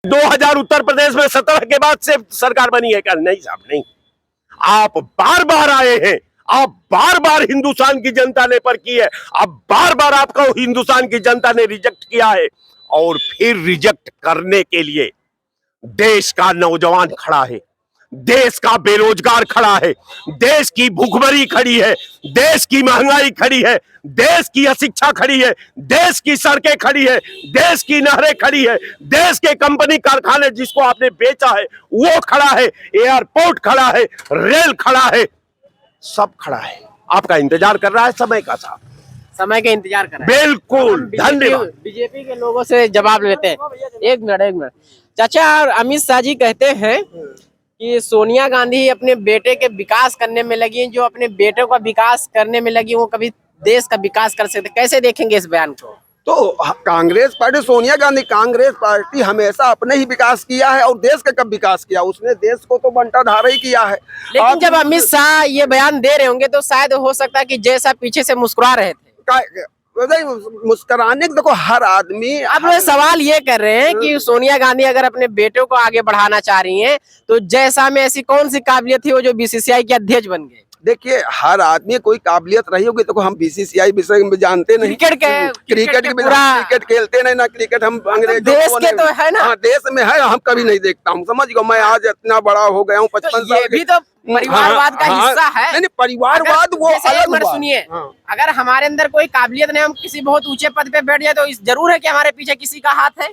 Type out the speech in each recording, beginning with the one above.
2000 उत्तर प्रदेश में 17 के बाद से सरकार बनी है क्या? नहीं साहब, नहीं। आप बार बार आए हैं, आप बार बार हिंदुस्तान की जनता ने पर की है, अब बार बार आपको हिंदुस्तान की जनता ने रिजेक्ट किया है। और फिर रिजेक्ट करने के लिए देश का नौजवान खड़ा है, देश का बेरोजगार खड़ा है, देश की भूखमरी खड़ी है, देश की महंगाई खड़ी है, देश की अशिक्षा खड़ी है, देश की सड़कें खड़ी है, देश की नहरें खड़ी है, देश के कंपनी कारखाने जिसको आपने बेचा है वो खड़ा है, एयरपोर्ट खड़ा है, रेल खड़ा है, सब खड़ा है। आपका इंतजार कर रहा है समय का साहब, समय का इंतजार कर रहे हैं। बिल्कुल। धन्यवाद। बीजेपी के लोगों से जवाब लेते हैं। एक मिनट चाचा, और अमित शाह जी कहते हैं कि सोनिया गांधी अपने बेटे के विकास करने में लगी हैं, जो अपने बेटे का विकास करने में लगी वो कभी देश का विकास कर सकते। कैसे देखेंगे इस बयान को? तो कांग्रेस पार्टी, सोनिया गांधी कांग्रेस पार्टी हमेशा अपने ही विकास किया है और देश का कब विकास किया? उसने देश को तो बंटाधारा ही किया है। लेकिन जब अमित शाह ये बयान दे रहे होंगे तो शायद हो सकता है कि जैसा पीछे से मुस्कुरा रहे थे। मुस्कुराने देखो, हर आदमी। अब वो सवाल ये कर रहे हैं कि सोनिया गांधी अगर अपने बेटों को आगे बढ़ाना चाह रही हैं तो जैसा में ऐसी कौन सी काबिलियत थी वो जो बीसीसीआई के अध्यक्ष बन गए? देखिए, हर आदमी कोई काबिलियत रही होगी। देखो, हम बीसीसीआई विषय में जानते नहीं, क्रिकेट खेलते नहीं ना, क्रिकेट हम अंग्रेज देश के तो है ना। हाँ, देश में है, हम कभी नहीं देखता हूँ। समझ गो, मैं आज इतना बड़ा हो गया हूँ, 55 साल। ये भी तो परिवारवाद का हिस्सा है। नहीं, परिवारवाद वो अलग बात। सुनिए, अगर हमारे अंदर कोई काबिलियत नहीं, हम किसी बहुत ऊंचे पद पे बैठ जाए तो जरूर है कि हमारे पीछे किसी का हाथ है।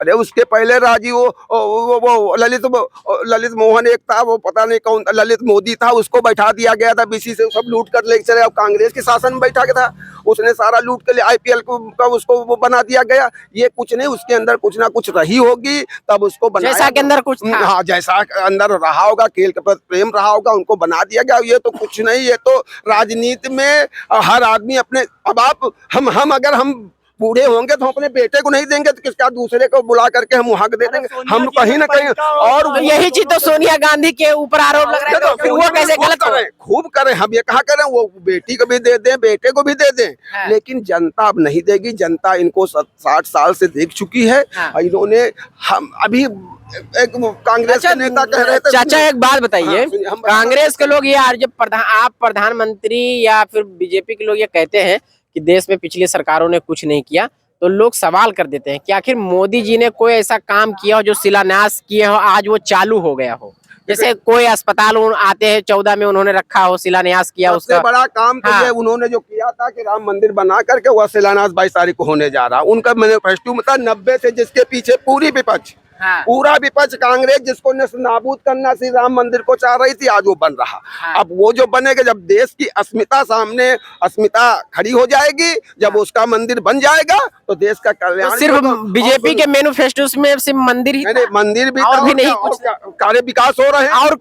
अरे उसके पहले राजीव वो ललित मोहन एक था, वो पता नहीं कौन, ललित मोदी था, उसको बैठा दिया गया था बीसी से, सब लूट कर ले चले। अब कांग्रेस के शासन में बैठा गया था, उसने सारा लूट कर ले, आईपीएल का उसको वो बना दिया गया। ये कुछ नहीं, उसके अंदर कुछ ना कुछ रही होगी तब उसको बनाया। जैसा के अंदर कुछ था। हाँ, जैसा अंदर रहा होगा, खेल के प्रति प्रेम रहा होगा, उनको बना दिया गया। ये तो कुछ नहीं, ये तो राजनीति में हर आदमी अपने। अब आप हम अगर हम बूढ़े होंगे तो हम अपने बेटे को नहीं देंगे तो किसका, दूसरे को बुला करके हम हक दे देंगे। हम कहीं ना कहीं, और तो यही चीज तो सोनिया गांधी के ऊपर आरोप लग रहा है, तो फिर वो कैसे गलत करें? खूब करें, हम ये कहा करें वो बेटी को भी दे दें, बेटे को भी दे दें, लेकिन जनता अब नहीं देगी। जनता इनको 60 साल से देख चुकी है। इन्होंने, हम अभी एक कांग्रेस के नेता कह रहे थे। चाचा एक बात बताइए, कांग्रेस के लोग ये आज जब आप प्रधानमंत्री या फिर बीजेपी के लोग ये कहते हैं कि देश में पिछली सरकारों ने कुछ नहीं किया, तो लोग सवाल कर देते हैं कि आखिर मोदी जी ने कोई ऐसा काम किया हो जो शिलान्यास किया हो, आज वो चालू हो गया हो? जैसे कोई अस्पताल आते हैं 14 में उन्होंने रखा हो, शिलान्यास किया उसका। बड़ा काम तो ये उन्होंने जो किया था कि राम मंदिर बना करके वह शिलान्यास 22 तारीख को होने जा रहा। उनका मैनिफेस्टो में था 90 से, जिसके पीछे पूरी विपक्ष, पूरा विपक्ष कांग्रेस जिसको नाबूद करना श्री राम मंदिर को चाह रही थी, आज वो बन रहा। अब वो जो बनेगा, जब देश की अस्मिता सामने, अस्मिता खड़ी हो जाएगी, जब उसका मंदिर बन जाएगा तो देश का कल्याण। तो सिर्फ बीजेपी के मैनिफेस्टो में सिर्फ मंदिर ही नहीं, मंदिर भी और भी नहीं, कुछ कार्य विकास हो रहे हैं। और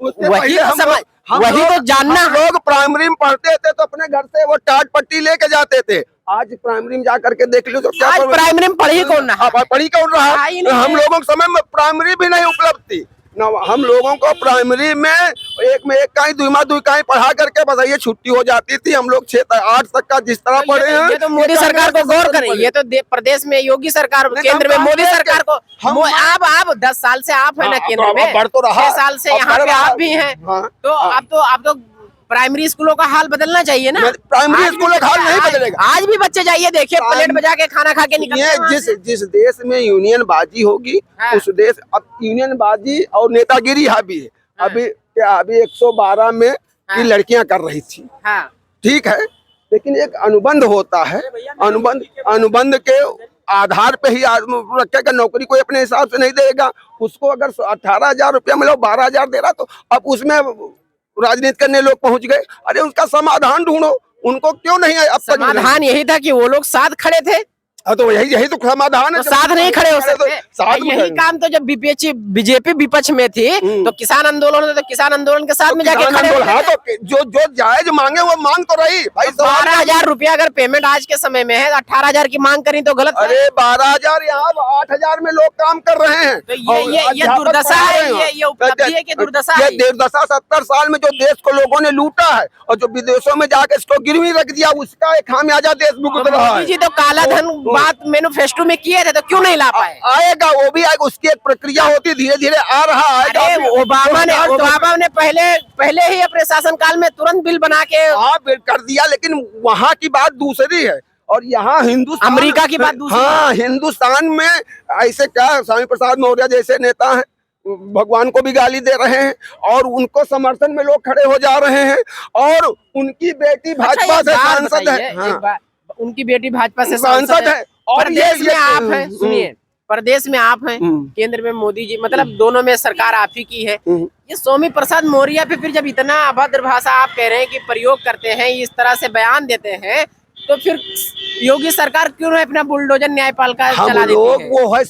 वही तो जानना। लोग प्राइमरी में पढ़ते थे तो अपने घर से वो टाट पट्टी लेके जाते थे। आज प्राइमरी में जा करके देख लो तो क्या प्राइमरी में पढ़ी कौन रहा? पढ़ी कौन रहा? हम लोगों के समय में प्राइमरी भी नहीं उपलब्ध थी ना। हम लोगों को प्राइमरी में एक का ही, 2 माह 2 का ही पढ़ा करके बस ये छुट्टी हो जाती थी। हम लोग 6 8 तक का जिस तरह पढ़े हैं। ये तो मोदी सरकार को गौर करें, ये तो प्रदेश में योगी सरकार, केंद्र में मोदी सरकार को। आप 10 साल से आप है ना केंद्र में, 6 साल से यहाँ पे आप भी हैं, तो आप तो प्राइमरी स्कूलों का हाल बदलना चाहिए ना। प्राइमरी स्कूलों का हाल नहीं बदलेगा। आज भी बच्चे जाइए, देखिए प्लेट बजा के खाना खा के निकलते हैं। जिस देश में यूनियन बाजी होगी, उस देश, अब यूनियन बाजी और नेतागिरी हावी है। अभी 112 में की लड़कियां कर रही थी, ठीक है, लेकिन एक अनुबंध होता है। अनुबंध के आधार पे ही रखेगा। नौकरी कोई अपने हिसाब से नहीं देगा। उसको अगर 18,000 रुपया मिला, 12,000 दे रहा, तो अब उसमें राजनीति करने लोग पहुंच गए। अरे उसका समाधान ढूंढो, उनको क्यों नहीं है? अब समाधान यही था कि वो लोग साथ खड़े थे। तो यही तो समाधान है। तो साथ नहीं खड़े हो सकते। यही काम तो जब बीजेपी विपक्ष में थी तो किसान आंदोलन, तो किसान आंदोलन के साथ में जाके खड़े हो। हाँ, तो जो जायज मांगे वो मांग तो रही भाई। 12,000 रुपया अगर पेमेंट आज के समय में है, 18,000 की मांग करी तो गलत। अरे 12,000, यहाँ 8,000 में लोग काम कर रहे हैं। तो ये दुर्दशा है, ये उपलब्धि है कि दुर्दशा है? ये दुर्दशा 70 साल में जो देश को लोगों ने लूटा है और जो विदेशों में जाकर इसको गिरवी रख दिया, उसका एक खामियाजा देश भुगत रहा है। जी तो काला धन बात मैनिफेस्टो में किए थे तो क्यों नहीं ला पाए? आएगा, वो भी आएगा, उसकी एक प्रक्रिया होती है, धीरे धीरे आ रहा आएगा। अरे ओबामा ने पहले ही अपने शासनकाल में तुरंत बिल बना के हाँ बिल कर दिया, लेकिन वहाँ की बात दूसरी है और यहाँ हिंदुस्तान, अमेरिका की बात दूसरी। हाँ, हिंदुस्तान में ऐसे क्या स्वामी प्रसाद मौर्य जैसे नेता हैं, भगवान को भी गाली दे रहे हैं और उनको समर्थन में लोग खड़े हो जा रहे हैं और उनकी बेटी भाजपा से सांसद है। हाँ, उनकी बेटी भाजपा से सांसद है और प्रदेश में आप हैं, सुनिए, प्रदेश में आप हैं, केंद्र में मोदी जी, मतलब दोनों में सरकार आप ही की है। ये स्वामी प्रसाद मौर्य पे फिर जब इतना अभद्र भाषा आप कह रहे हैं कि प्रयोग करते हैं, इस तरह से बयान देते हैं, तो फिर योगी सरकार क्यों नहीं अपना बुलडोजर न्यायपालिका चला देती है? वो है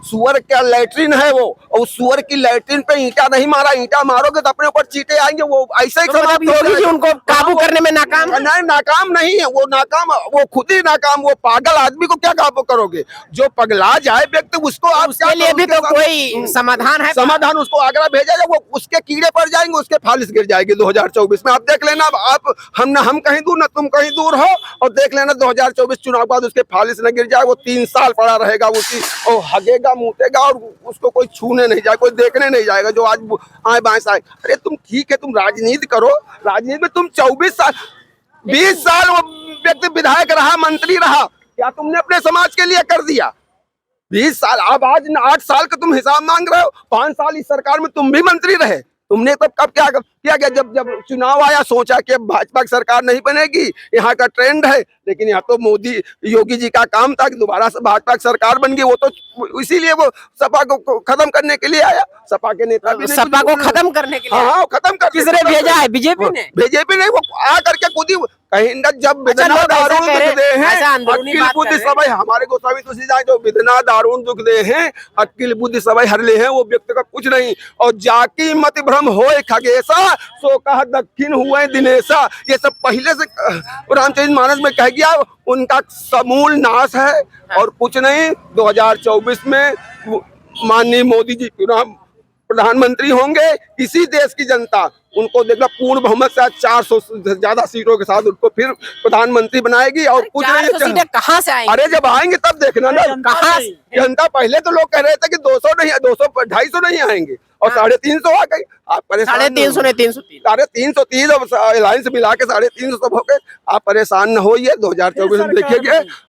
सुअर का लैट्रिन है वो, और सुअर की लैट्रिन पे ईंटा नहीं मारा, ईंटा मारोगे तो अपने ऊपर चींटे आएंगे, वो ऐसे ही मतलब योगी जी उनको काबू करने में नाकाम है? नहीं, नाकाम नहीं है वो, नाकाम वो खुद ही नाकाम। वो पागल आदमी को क्या काबू करोगे? जो पगला जाए व्यक्ति उसको आप उसके लिए भी तो कोई समाधान है? समाधान उसको आगरा भेजा जाए, वो उसके कीड़े पड़ जाएंगे, उसके फालिस गिर जाएगी 2024 में। आप देख लेना, आप हम कहीं दूर ना तुम कहीं दूर हो, और देख लेना 2024 चुनाव बाद उसके फालिस न गिर जाए, वो 3 साल पड़ा रहेगा उसी, और हगेगा मूतेगा और उसको कोई छूने नहीं जाए, कोई देखने नहीं जाएगा जो आज आए बाएं आए। अरे तुम ठीक है, तुम राजनीति करो, राजनीति में तुम 24 साल 20 साल वो व्यक्ति विधायक रहा, मंत्री रहा, क्या तुमने अपने समाज के लिए कर दिया? 20 साल, अब आज 8 साल का तुम हिसाब मांग रहे हो। 5 साल इस सरकार में तुम भी मंत्री रहे, तुमने तब कब क्या किया? जब चुनाव आया सोचा कि भाजपा की सरकार नहीं बनेगी, यहाँ का ट्रेंड है, लेकिन यहाँ तो मोदी योगी जी का काम था कि दोबारा से भाजपा की सरकार बन गई। वो तो इसीलिए वो सपा को खत्म करने के लिए आया, सपा के नेता भी सपा को खत्म करने के लिए? हाँ, खत्म कर। किसने भेजा है? बीजेपी ने? बीजेपी नहीं, वो आ करके खुद ही कहीं न जब बिदना दारुण दुख दे हैं, अक्किल बुद्धि सबै हमारे गोस्वामी तुलसीदास जो बिदना दारुण दुख दे हैं, अक्किल बुद्धि सबै हर ले हैं, वो व्यक्ति का कुछ नहीं। और जाकी मत भ्रम होए खगेशा, सो कहा दक्षिण हुए दिनेशा, ये सब पहले से रामचरितमानस में कह गया। उनका समूल नाश है और कुछ नहीं। 2024 में माननीय मोदी जी प्रधानमंत्री होंगे, इसी देश की जनता उनको देखना पूर्ण बहुमत से 400 से ज्यादा सीटों के साथ उनको फिर प्रधानमंत्री बनाएगी। और कुछ नहीं, सीटें कहाँ से आएंगी? अरे जब आएंगे तब देखना ना, कहाँ जनता। पहले तो लोग कह रहे थे कि 200 नहीं, 200 250 नहीं आएंगे, और 350 आ गई। आप परेशान, 350 नहीं 330, 330 अलायंस मिला के 350 सब हो गए। आप परेशान न होइए, 2024 में देखिएगा